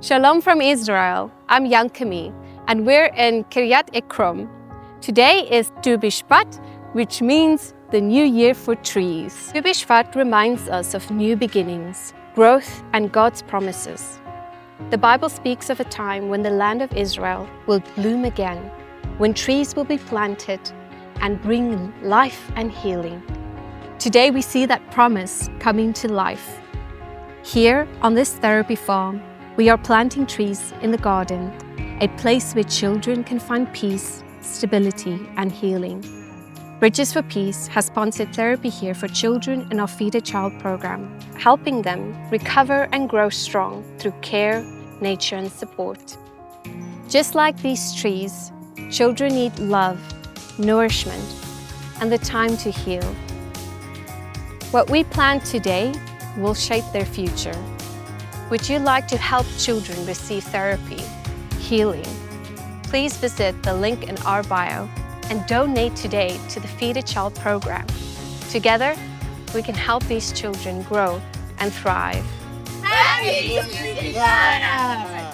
Shalom from Israel. I'm Yankami, and we're in Kiryat Ikram. Today is Tu B'Shvat, which means the new year for trees. Tu B'Shvat reminds us of new beginnings, growth, and God's promises. The Bible speaks of a time when the land of Israel will bloom again, when trees will be planted and bring life and healing. Today we see that promise coming to life. Here on this therapy farm, we are planting trees in the garden, a place where children can find peace, stability, and healing. Bridges for Peace has sponsored therapy here for children in our Feed a Child program, helping them recover and grow strong through care, nature, and support. Just like these trees, children need love, nourishment, and the time to heal. What we plant today will shape their future. Would you like to help children receive therapy, healing? Please visit the link in our bio and donate today to the Feed a Child program. Together, we can help these children grow and thrive. Happy New Year!